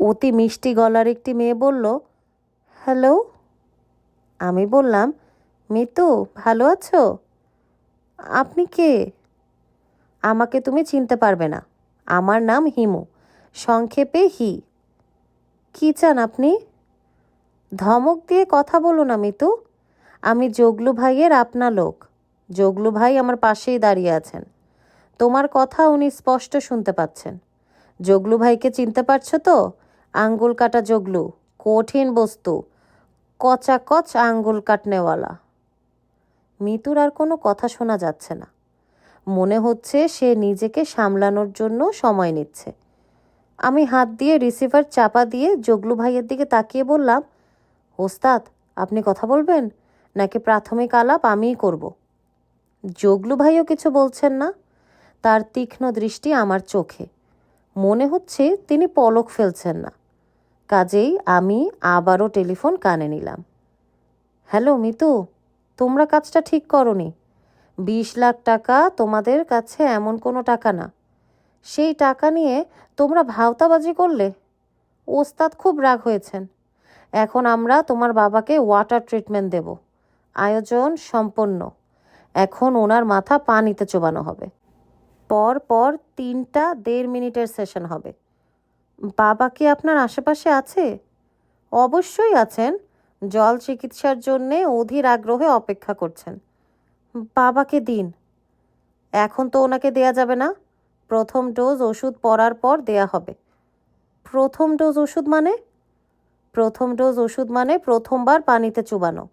অতি মিষ্টি গলার একটি মেয়ে বলল, হ্যালো। আমি বললাম, মিতু ভালো আছো? আপনি কে? আমাকে তুমি চিনতে পারবে না, আমার নাম হিমু, সংক্ষেপে হি। কি চান আপনি? ধমক দিয়ে কথা বলো না মিতু, আমি জগলু ভাইয়ের আপনা লোক। জগলু ভাই আমার পাশেই দাঁড়িয়ে আছেন, তোমার কথা উনি স্পষ্ট শুনতে পাচ্ছেন। জগলু ভাইকে চিনতে পারছো তো? আঙ্গুল কাটা জগলু, কঠিন বস্তু, কচাকচ আঙ্গুল কাটনেওয়ালা। মিতুর আর কোনো কথা শোনা যাচ্ছে না। মনে হচ্ছে সে নিজেকে সামলানোর জন্য সময় নিচ্ছে। আমি হাত দিয়ে রিসিভার চাপা দিয়ে জগলু ভাইয়ের দিকে তাকিয়ে বললাম, ওস্তাদ আপনি কথা বলবেন নাকি প্রাথমিক আলাপ আমিই করব? জগলু ভাইও কিছু বলছেন না, তার তীক্ষ্ণ দৃষ্টি আমার চোখে। মনে হচ্ছে তিনি পলক ফেলছেন না। কাজেই আমি আবারও টেলিফোন কানে নিলাম। হ্যালো মিতু, তোমরা কাজটা ঠিক করনি। 20 লাখ টাকা তোমাদের কাছে এমন কোনো টাকা না। সেই টাকা নিয়ে তোমরা ভাওতাবাজি করলে। ওস্তাদ খুব রাগ হয়েছেন। এখন আমরা তোমার বাবাকে ওয়াটার ট্রিটমেন্ট দেব। আয়োজন সম্পন্ন। এখন ওনার মাথা পানিতে চোবানো হবে। পর পর 3টা 1.5 মিনিটের সেশন হবে। বাবা কি আপনার আশেপাশে আছে? অবশ্যই আছেন, জল চিকিৎসার জন্যে অধীর আগ্রহে অপেক্ষা করছেন। বাবাকে দিন। এখন তো ওনাকে দেয়া যাবে না, প্রথম ডোজ ওষুধ পড়ার পর দেয়া হবে। প্রথম ডোজ ওষুধ মানে? প্রথম ডোজ ওষুধ মানে প্রথমবার পানিতে চুবানো।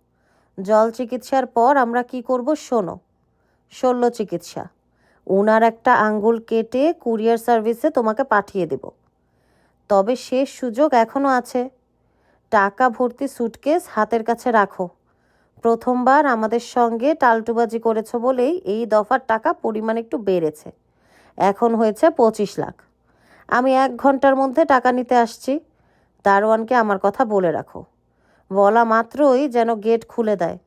জল চিকিৎসার পর আমরা কি করব শোনো। শল্য চিকিৎসা। ওনার একটা আঙ্গুল কেটে কুরিয়ার সার্ভিসে তোমাকে পাঠিয়ে দেব। তবে শেষ সুযোগ এখনও আছে। টাকা ভর্তি সুটকেস হাতের কাছে রাখো। প্রথমবার আমাদের সঙ্গে টালটুবাজি করেছো বলেই এই দফার টাকা পরিমাণ একটু বেড়েছে, এখন হয়েছে 25 লাখ। আমি 1 ঘন্টার মধ্যে টাকা নিতে আসছি। দারোয়ানকে আমার কথা বলে রাখো, বলা মাত্রই যেন গেট খুলে দেয়।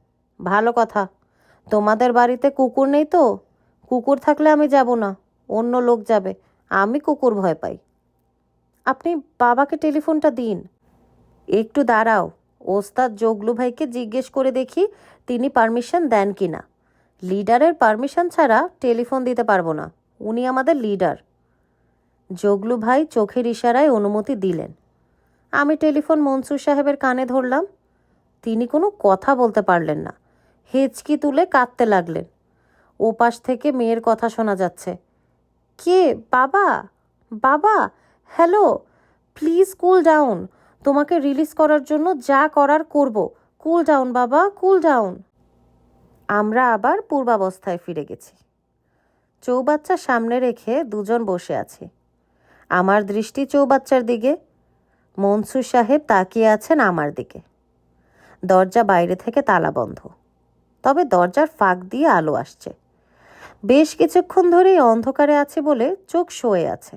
ভালো কথা, তোমাদের বাড়িতে কুকুর নেই তো? কুকুর থাকলে আমি যাব না, অন্য লোক যাবে, আমি কুকুর ভয় পাই। আপনি বাবাকে টেলিফোনটা দিন। একটু দাঁড়াও, ওস্তাদ জগলু ভাইকে জিজ্ঞেস করে দেখি তিনি পারমিশন দেন কি না। লিডারের পারমিশন ছাড়া টেলিফোন দিতে পারবো না, উনি আমাদের লিডার। জগলু ভাই চোখের ইশারায় অনুমতি দিলেন। আমি টেলিফোন মনসুর সাহেবের কানে ধরলাম। তিনি কোনো কথা বলতে পারলেন না, হেঁচকি তুলে কাঁদতে লাগলেন। ওপাশ থেকে মেয়ের কথা শোনা যাচ্ছে, কে? বাবা, বাবা, হ্যালো, প্লিজ কুল ডাউন। তোমাকে রিলিজ করার জন্য যা করার করব। কুল ডাউন বাবা, কুল ডাউন। আমরা আবার পূর্বাবস্থায় ফিরে গেছি। চৌবাচ্চা সামনে রেখে দুজন বসে আছি। আমার দৃষ্টি চৌবাচ্চার দিকে, মনসুর সাহেব তাকিয়ে আছেন আমার দিকে। দরজা বাইরে থেকে তালাবন্ধ, তবে দরজার ফাঁক দিয়ে আলো আসছে। বেশ কিছুক্ষণ ধরেই অন্ধকারে আছি বলে চোখ সয়ে আছে।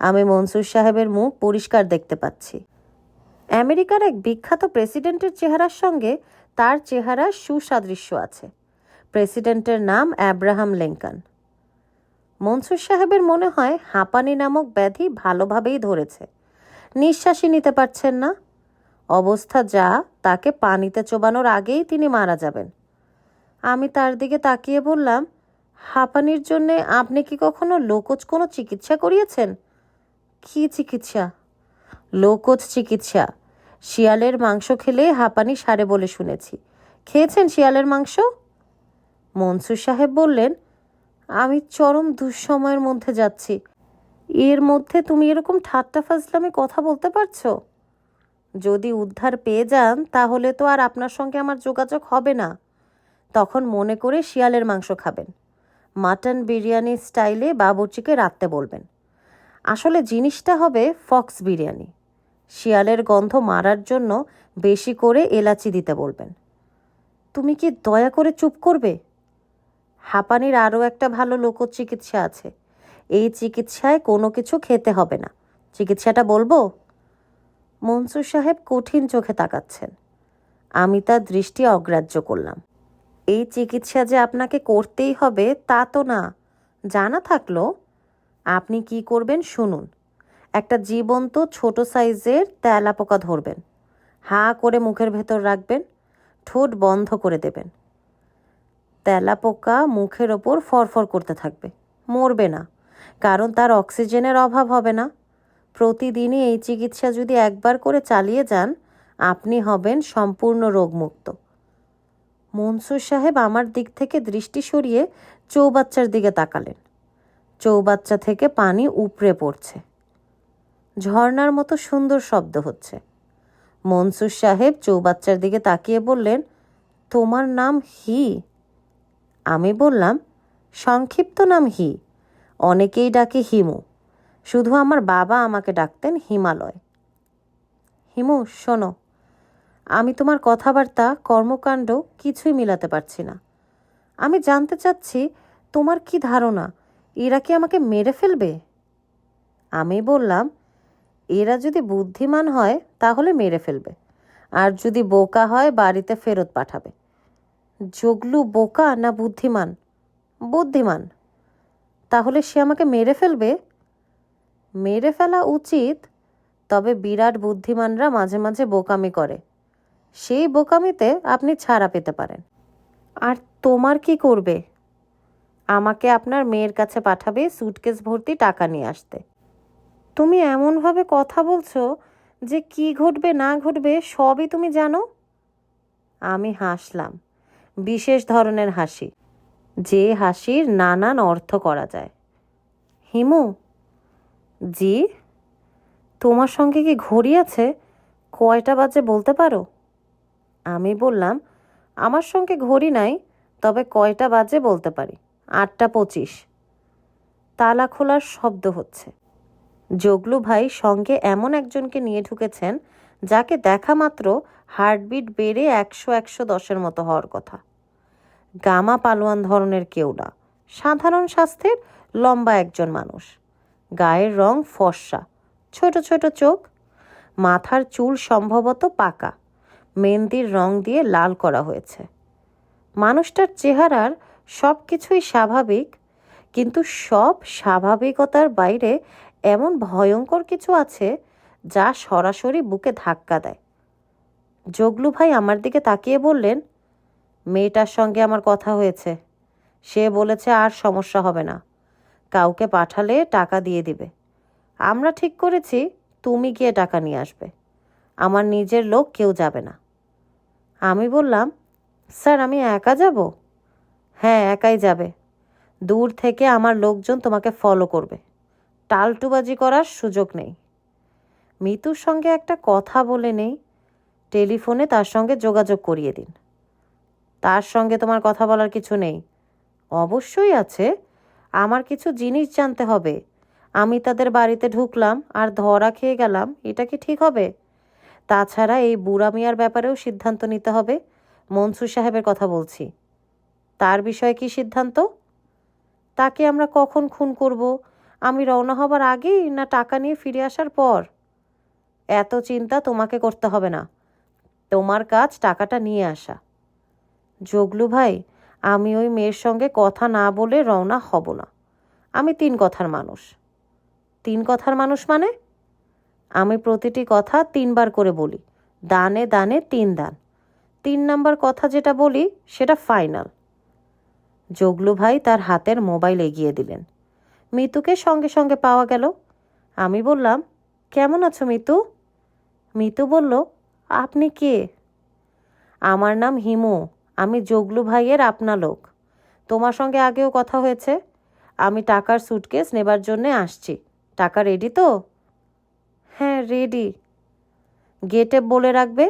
আমি মনসুর সাহেবের মুখ পরিষ্কার দেখতে পাচ্ছি। আমেরিকার এক বিখ্যাত প্রেসিডেন্টের চেহারার সঙ্গে তার চেহারা সুসাদৃশ্য আছে। প্রেসিডেন্টের নাম অ্যাব্রাহাম লিঙ্কন। মনসুর সাহেবের মনে হয় হাঁপানি নামক ব্যাধি ভালোভাবেই ধরেছে। নিঃশ্বাসই নিতে পারছেন না। অবস্থা যা, তাকে পানিতে চোবানোর আগেই তিনি মারা যাবেন। আমি তার দিকে তাকিয়ে বললাম, হাঁপানির জন্যে আপনি কি কখনো লোকজ কোনো চিকিৎসা করিয়েছেন? কি চিকিৎসা? লোকজ চিকিৎসা। শিয়ালের মাংস খেলে হাঁপানি সারে বলে শুনেছি। খেয়েছেন শিয়ালের মাংস? মনসুর সাহেব বললেন, আমি চরম দুঃসময়ের মধ্যে যাচ্ছি। এর মধ্যে তুমি এরকম ঠাট্টা ফাজলামে কথা বলতে পারছো? যদি উদ্ধার পেয়ে যান তাহলে তো আর আপনার সঙ্গে আমার যোগাযোগ হবে না। তখন মনে করে শিয়ালের মাংস খাবেন। মাটন বিরিয়ানি স্টাইলে বাবুর্চিকে রাখতে বলবেন। আসলে জিনিসটা হবে ফক্স বিরিয়ানি। শিয়ালের গন্ধ মারার জন্য বেশি করে এলাচি দিতে বলবেন। তুমি কি দয়া করে চুপ করবে? হাঁপানির আরও একটা ভালো লোকজ চিকিৎসা আছে। এই চিকিৎসায় কোনো কিছু খেতে হবে না। চিকিৎসাটা বলবো? মনসুর সাহেব কঠিন চোখে তাকাচ্ছেন। আমি তার দৃষ্টি অগ্রাহ্য করলাম। এই চিকিৎসা যে আপনাকে করতেই হবে তা তো না। জানা থাকলো। আপনি কি করবেন শুনুন। একটা জীবন্ত ছোট সাইজের তেলাপোকা ধরবেন। হাঁ করে মুখের ভেতর রাখবেন। ঠোঁট বন্ধ করে দেবেন। তেলাপোকা মুখের ওপর ফরফর করতে থাকবে। মরবে না, কারণ তার অক্সিজেনের অভাব হবে না। প্রতিদিনই এই চিকিৎসা যদি একবার করে চালিয়ে যান, আপনি হবেন সম্পূর্ণ রোগমুক্ত। মনসুর সাহেব আমার দিক থেকে দৃষ্টি সরিয়ে চৌবাচ্চার দিকে তাকালেন। চৌবাচ্চা থেকে পানি উপড়ে পড়ছে। ঝর্ণার মতো সুন্দর শব্দ হচ্ছে। মনসুর সাহেব চৌবাচ্চার দিকে তাকিয়ে বললেন, তোমার নাম হি? আমি বললাম, সংক্ষিপ্ত নাম হি। অনেকেই ডাকে হিমু। শুধু আমার বাবা আমাকে ডাকতেন হিমালয়। হিমু, শোনো, আমি তোমার কথাবার্তা কর্মকাণ্ড কিছুই মিলাতে পারছি না। আমি জানতে চাচ্ছি তোমার কি ধারণা, এরা কি আমাকে মেরে ফেলবে? আমি বললাম, এরা যদি বুদ্ধিমান হয় তাহলে মেরে ফেলবে, আর যদি বোকা হয় বাড়িতে ফেরত পাঠাবে। জগলু বোকা না বুদ্ধিমান? বুদ্ধিমান। তাহলে সে আমাকে মেরে ফেলবে? মেরে ফেলা উচিত, তবে বিরাট বুদ্ধিমানরা মাঝে মাঝে বোকামি করে। সেই বোকামিতে আপনি ছাড়া পেতে পারেন। আর তোমার কি করবে? আমাকে আপনার মেয়ের কাছে পাঠাবে সুটকেস ভর্তি টাকা নিয়ে আসতে। তুমি এমনভাবে কথা বলছো যে কি ঘটবে না ঘটবে সবই তুমি জানো। আমি হাসলাম, বিশেষ ধরনের হাসি, যে হাসির নানান অর্থ করা যায়। হিমু। জি? তোমার সঙ্গে কি ঘড়ি আছে? কয়টা বাজে বলতে পারো? আমি বললাম, আমার সঙ্গে ঘড়ি নাই, তবে কয়টা বাজে বলতে পারি। 8:25। তালা খোলার শব্দ হচ্ছে। জগলু ভাই সঙ্গে এমন একজনকে নিয়ে ঢুকেছেন যাকে দেখা মাত্র হার্টবিট বেড়ে 100-110-এর মতো হওয়ার কথা। গামা পালোয়ান ধরনের কেউ না, সাধারণ স্বাস্থ্যের লম্বা একজন মানুষ। গায়ের রং ফর্সা, ছোট ছোট চোখ, মাথার চুল সম্ভবত পাকা, মেহেন্দির রং দিয়ে লাল করা হয়েছে। মানুষটার চেহারার সব কিছুই স্বাভাবিক, কিন্তু সব স্বাভাবিকতার বাইরে এমন ভয়ঙ্কর কিছু আছে যা সরাসরি বুকে ধাক্কা দেয়। জগলু ভাই আমার দিকে তাকিয়ে বললেন, মেয়েটার সঙ্গে আমার কথা হয়েছে। সে বলেছে আর সমস্যা হবে না, কাউকে পাঠালে টাকা দিয়ে দিবে। আমরা ঠিক করেছি তুমি গিয়ে টাকা নিয়ে আসবে, আমার নিজের লোক কেউ যাবে না। আমি বললাম, স্যার আমি একা যাব? হ্যাঁ, একাই যাবে। দূর থেকে আমার লোকজন তোমাকে ফলো করবে। টালটুবাজি করার সুযোগ নেই। মিতুর সঙ্গে একটা কথা বলে নেই, টেলিফোনে তার সঙ্গে যোগাযোগ করিয়ে দিন। তার সঙ্গে তোমার কথা বলার কিছু নেই। অবশ্যই আছে, আমার কিছু জিনিস জানতে হবে। আমি তাদের বাড়িতে ঢুকলাম আর ধরা খেয়ে গেলাম, এটা কি ঠিক হবে? তাছাড়া এই বুড়া মিয়ার ব্যাপারেও সিদ্ধান্ত নিতে হবে। মনসুর সাহেবের কথা বলছি। তার বিষয়ে কি সিদ্ধান্ত? তাকে আমরা কখন খুন করব? আমি রওনা হবার আগেই না টাকা নিয়ে ফিরে আসার পর? এত চিন্তা তোমাকে করতে হবে না। তোমার কাজ টাকাটা নিয়ে আসা। জগলু ভাই, আমি ওই মেয়ের সঙ্গে কথা না বলে রওনা হব না। আমি 3 কথার মানুষ। 3 কথার মানুষ মানে? আমি প্রতিটি কথা 3 বার করে বলি, দানে দানে 3 দান। 3 নাম্বার কথা যেটা বলি সেটা ফাইনাল। জগলু ভাই তার হাতের মোবাইল এগিয়ে দিলেন। মিতুকে সঙ্গে সঙ্গে পাওয়া গেল। আমি বললাম, কেমন আছো মিতু? মিতু বলল, আপনি কে? আমার নাম হিমু। আমি জগলু ভাইয়ের আপনা লোক। তোমার সঙ্গে আগেও কথা হয়েছে। আমি টাকার সুটকেস নেবার জন্যে আসছি। টাকা রেডি তো? হ্যাঁ, রেডি। গেটে বলে রাখবে,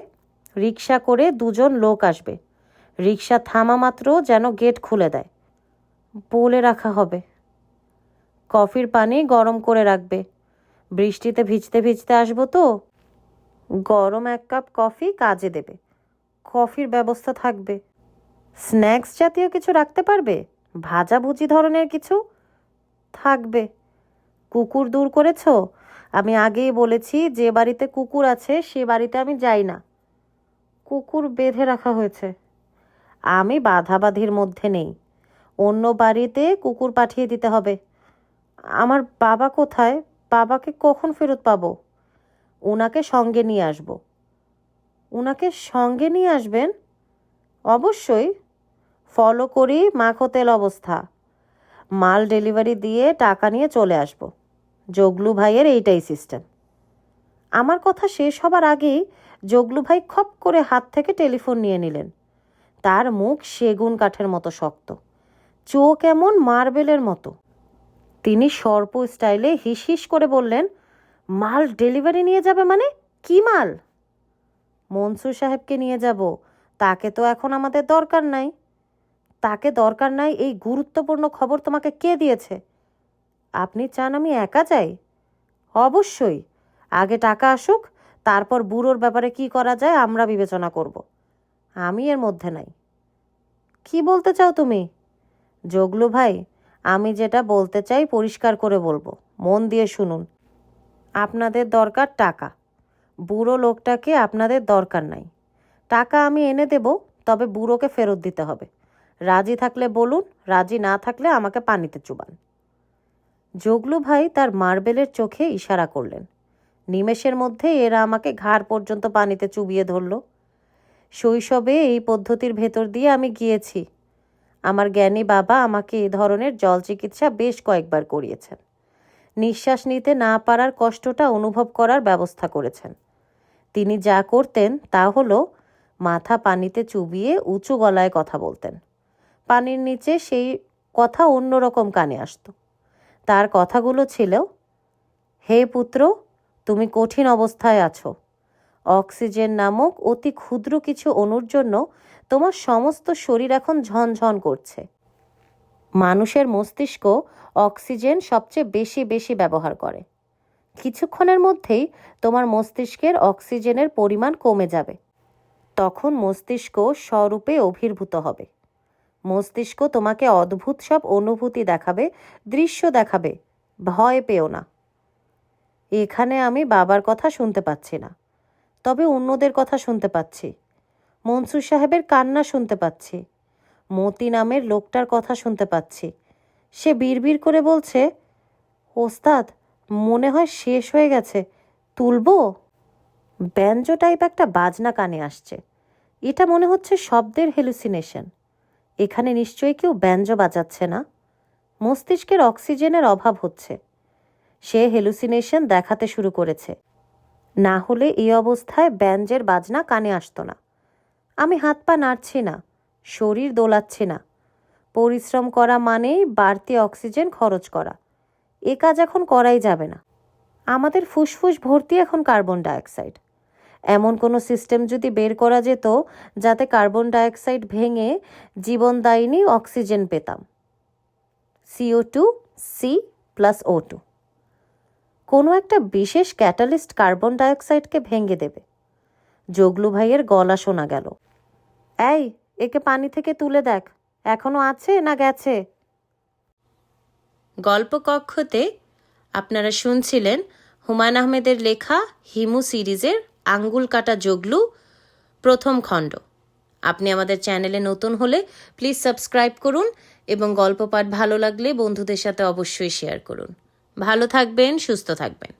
রিক্সা করে 2 জন লোক আসবে। রিক্সা থামা মাত্র যেন গেট খুলে দেয়। বলে রাখা হবে। কফির পানি গরম করে রাখবে। বৃষ্টিতে ভিজতে ভিজতে আসবো তো। গরম 1 কাপ কফি কাজে দেবে। কফির ব্যবস্থা থাকবে। স্ন্যাক্স জাতীয় কিছু রাখতে পারবে? ভাজাভুজি ধরনের কিছু? থাকবে। কুকুর দূর করেছ? আমি আগেই বলেছি, যে বাড়িতে কুকুর আছে সে বাড়িতে আমি যাই না। কুকুর বেঁধে রাখা হয়েছে। আমি বাধাবাধির মধ্যে নেই। অন্য বাড়িতে কুকুর পাঠিয়ে দিতে হবে। আমার বাবা কোথায়? বাবাকে কখন ফেরত পাবো? ওনাকে সঙ্গে নিয়ে আসবো। ওনাকে সঙ্গে নিয়ে আসবেন? অবশ্যই। ফলো করি মাখো তেল অবস্থা। মাল ডেলিভারি দিয়ে টাকা নিয়ে চলে আসবো। জগলু ভাইয়ের এইটাই সিস্টেম। আমার কথা শেষ হবার আগেই জগলু ভাই খপ করে হাত থেকে টেলিফোন নিয়ে নিলেন। তার মুখ সেগুন কাঠের মতো শক্ত, চোখ এমন মার্বেলের মতো। তিনি সর্প স্টাইলে হিস হিস করে বললেন, মাল ডেলিভারি নিয়ে যাবে মানে? কি মাল? মনসুর সাহেবকে নিয়ে যাব। তাকে তো এখন আমাদের দরকার নাই। তাকে দরকার নাই এই গুরুত্বপূর্ণ খবর তোমাকে কে দিয়েছে? আপনি চান আমি একা যাই? অবশ্যই। আগে টাকা আসুক, তারপর বুড়োর ব্যাপারে কি করা যায় আমরা বিবেচনা করব। আমি এর মধ্যে নাই। কি বলতে চাও তুমি? জগলু ভাই, আমি যেটা বলতে চাই পরিষ্কার করে বলবো, মন দিয়ে শুনুন। আপনাদের দরকার টাকা। বুড়ো লোকটাকে আপনাদের দরকার নাই। টাকা আমি এনে দেব, তবে বুড়োকে ফেরত দিতে হবে। রাজি থাকলে বলুন, রাজি না থাকলে আমাকে পানিতে চুবান। জগলু ভাই তার মার্বেলের চোখে ইশারা করলেন। নিমেষের মধ্যে এরা আমাকে ঘাড় পর্যন্ত পানিতে চুবিয়ে ধরল। শৈশবে এই পদ্ধতির ভেতর দিয়ে আমি গিয়েছি। আমার জ্ঞানী বাবা আমাকে এ ধরনের জল চিকিৎসা বেশ কয়েকবার করিয়েছেন। নিঃশ্বাস নিতে না পারার কষ্টটা অনুভব করার ব্যবস্থা করেছেন। তিনি যা করতেন তা হলো মাথা পানিতে চুবিয়ে উঁচু গলায় কথা বলতেন। পানির নিচে সেই কথা অন্যরকম কানে আসত। তার কথাগুলো ছিল, হে পুত্র, তুমি কঠিন অবস্থায় আছো। অক্সিজেন নামক অতি ক্ষুদ্র কিছু অণুর জন্য তোমার সমস্ত শরীর এখন ঝনঝন করছে। মানুষের মস্তিষ্ক অক্সিজেন সবচেয়ে বেশি বেশি ব্যবহার করে। কিছুক্ষণের মধ্যেই তোমার মস্তিষ্কের অক্সিজেনের পরিমাণ কমে যাবে। তখন মস্তিষ্ক স্বরূপে অভিভূত হবে। মস্তিষ্ক তোমাকে অদ্ভুত সব অনুভূতি দেখাবে, দৃশ্য দেখাবে। ভয় পেও না। এখানে আমি বাবার কথা শুনতে পাচ্ছি না, তবে অন্যদের কথা শুনতে পাচ্ছি। মনসুর সাহেবের কান্না শুনতে পাচ্ছি। মতি নামের লোকটার কথা শুনতে পাচ্ছি। সে বিড়বিড় করে বলছে, ওস্তাদ, মনে হয় শেষ হয়ে গেছে, তুলবো? ব্যঞ্জো টাইপ একটা বাজনা কানে আসছে। এটা মনে হচ্ছে শব্দের হেলুসিনেশন। এখানে নিশ্চয়ই কেউ ব্যঞ্জো বাজাচ্ছে না। মস্তিষ্কের অক্সিজেনের অভাব হচ্ছে। সে হেলুসিনেশন দেখাতে শুরু করেছে। না হলে এই অবস্থায় ব্যঞ্জের বাজনা কানে আসতো না। আমি হাত পা নাড়ছি না, শরীর দোলাচ্ছি না। পরিশ্রম করা মানেই বাড়তি অক্সিজেন খরচ করা। এ কাজ এখন করাই যাবে না। আমাদের ফুসফুস ভর্তি এখন কার্বন ডাইঅক্সাইড। এমন কোনো সিস্টেম যদি বের করা যেত যাতে কার্বন ডাইঅক্সাইড ভেঙে জীবনদায়িনী অক্সিজেন পেতাম। CO2 C+O2। কোনো একটা বিশেষ ক্যাটালিস্ট কার্বন ডাইঅক্সাইডকে ভেঙে দেবে। জগলু ভাইয়ের গলা শোনা গেল, এই, একে পানি থেকে তুলে দেখ, এখনো আছে না গেছে? গল্প কক্ষতে আপনারা শুনছিলেন হুমায়ুন আহমেদের লেখা হিমু সিরিজের আঙ্গুল কাটা জগলু প্রথম খণ্ড। আপনি আমাদের চ্যানেলে নতুন হলে প্লিজ সাবস্ক্রাইব করুন এবং গল্প পাঠ ভালো লাগলে বন্ধুদের সাথে অবশ্যই শেয়ার করুন। ভালো থাকবেন, সুস্থ থাকবেন।